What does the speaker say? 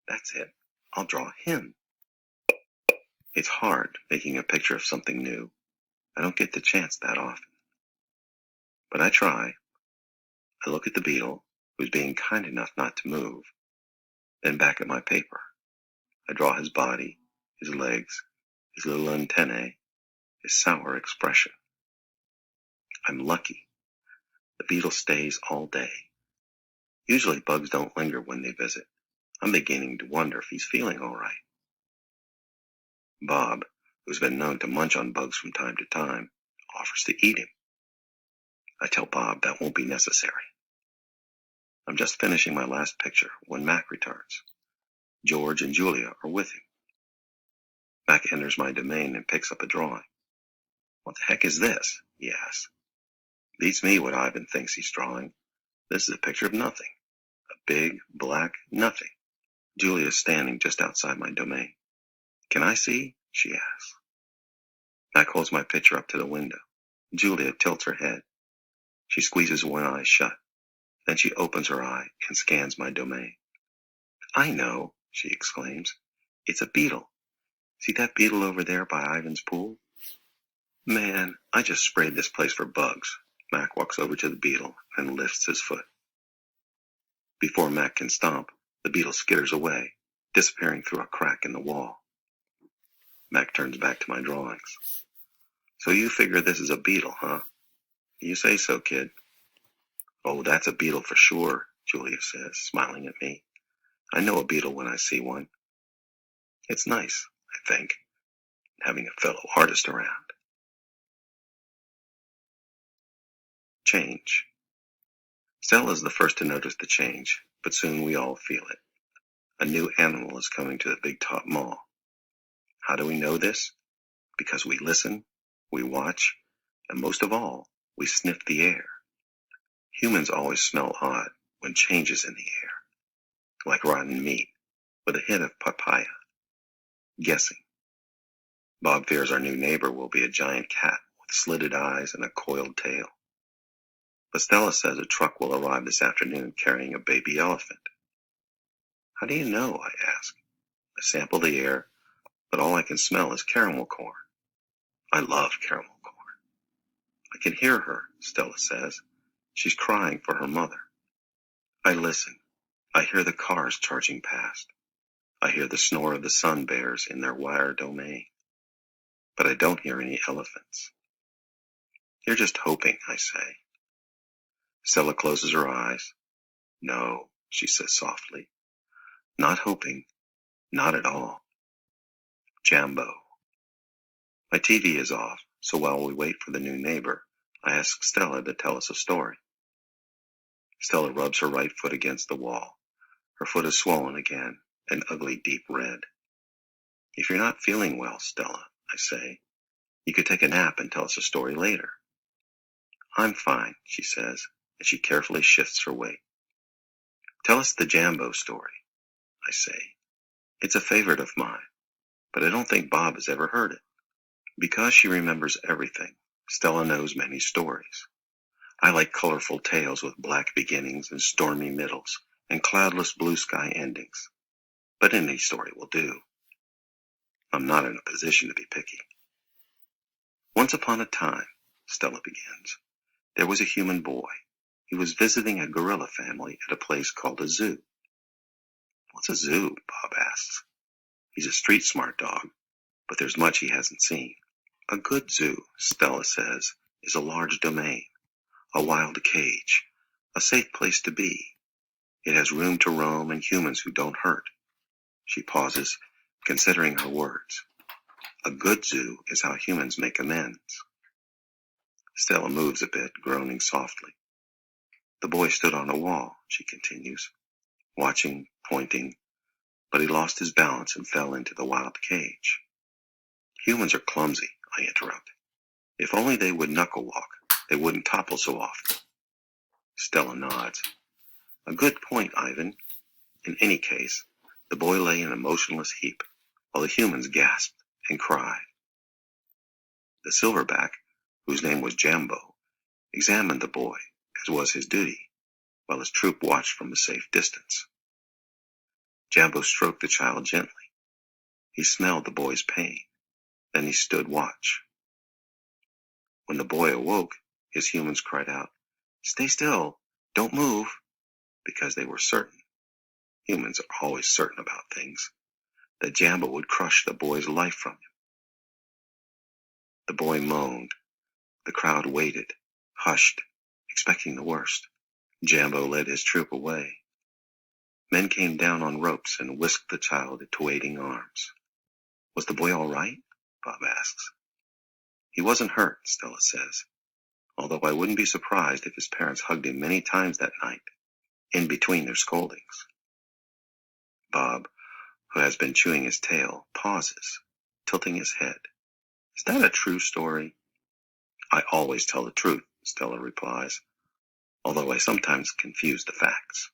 That's it. I'll draw him. It's hard making a picture of something new. I don't get the chance that often. But I try. I look at the beetle, who's being kind enough not to move, then back at my paper. I draw his body, his legs, his little antennae, his sour expression. I'm lucky. The beetle stays all day. Usually bugs don't linger when they visit. I'm beginning to wonder if he's feeling all right. Bob, who's been known to munch on bugs from time to time, offers to eat him. I tell Bob that won't be necessary. I'm just finishing my last picture when Mac returns. George and Julia are with him. Mac enters my domain and picks up a drawing. What the heck is this? He asks. Beats me what Ivan thinks he's drawing. This is a picture of nothing. A big, black nothing. Julia is standing just outside my domain. Can I see? She asks. Mac holds my picture up to the window. Julia tilts her head. She squeezes one eye shut. Then she opens her eye and scans my domain. I know, she exclaims. It's a beetle. See that beetle over there by Ivan's pool? Man, I just sprayed this place for bugs. Mac walks over to the beetle and lifts his foot. Before Mac can stomp, the beetle skitters away, disappearing through a crack in the wall. Mac turns back to my drawings. So you figure this is a beetle, huh? You say so, kid. Oh, that's a beetle for sure, Julia says, smiling at me. I know a beetle when I see one. It's nice, I think, having a fellow artist around. Change. Stella's the first to notice the change, but soon we all feel it. A new animal is coming to the Big Top Mall. How do we know this? Because we listen, we watch, and most of all, we sniff the air. Humans always smell odd when change is in the air, like rotten meat with a hint of papaya. Guessing. Bob fears our new neighbor will be a giant cat with slitted eyes and a coiled tail. But Stella says a truck will arrive this afternoon carrying a baby elephant. How do you know? I ask. I sample the air, but all I can smell is caramel corn. I love caramel corn. I can hear her, Stella says. She's crying for her mother. I listen. I hear the cars charging past. I hear the snore of the sun bears in their wire domain. But I don't hear any elephants. You're just hoping, I say. Stella closes her eyes. No, she says softly. Not hoping. Not at all. Jambo. My TV is off, so while we wait for the new neighbor, I ask Stella to tell us a story. Stella rubs her right foot against the wall. Her foot is swollen again, an ugly deep red. If you're not feeling well, Stella, I say, you could take a nap and tell us a story later. I'm fine, she says, and she carefully shifts her weight. Tell us the Jambo story, I say. It's a favorite of mine, but I don't think Bob has ever heard it. Because she remembers everything, Stella knows many stories. I like colorful tales with black beginnings and stormy middles and cloudless blue sky endings. But any story will do. I'm not in a position to be picky. Once upon a time, Stella begins, there was a human boy. He was visiting a gorilla family at a place called a zoo. What's a zoo? Bob asks. He's a street smart dog, but there's much he hasn't seen. A good zoo, Stella says, is a large domain, a wild cage, a safe place to be. It has room to roam and humans who don't hurt. She pauses, considering her words. A good zoo is how humans make amends. Stella moves a bit, groaning softly. The boy stood on a wall, she continues, watching, pointing, but he lost his balance and fell into the wild cage. Humans are clumsy, I interrupt. If only they would knuckle walk, they wouldn't topple so often. Stella nods. A good point, Ivan. In any case, the boy lay in a motionless heap, while the humans gasped and cried. The silverback, whose name was Jambo, examined the boy, as was his duty, while his troop watched from a safe distance. Jambo stroked the child gently. He smelled the boy's pain. Then he stood watch. When the boy awoke, his humans cried out, "Stay still, don't move," because they were certain, humans are always certain about things, that Jambo would crush the boy's life from him. The boy moaned. The crowd waited, hushed, expecting the worst. Jambo led his troop away. Men came down on ropes and whisked the child to waiting arms. "Was the boy all right?" Bob asks. "He wasn't hurt," Stella says, although I wouldn't be surprised if his parents hugged him many times that night, in between their scoldings. Bob, who has been chewing his tail, pauses, tilting his head. "Is that a true story?" "I always tell the truth," Stella replies, although I sometimes confuse the facts.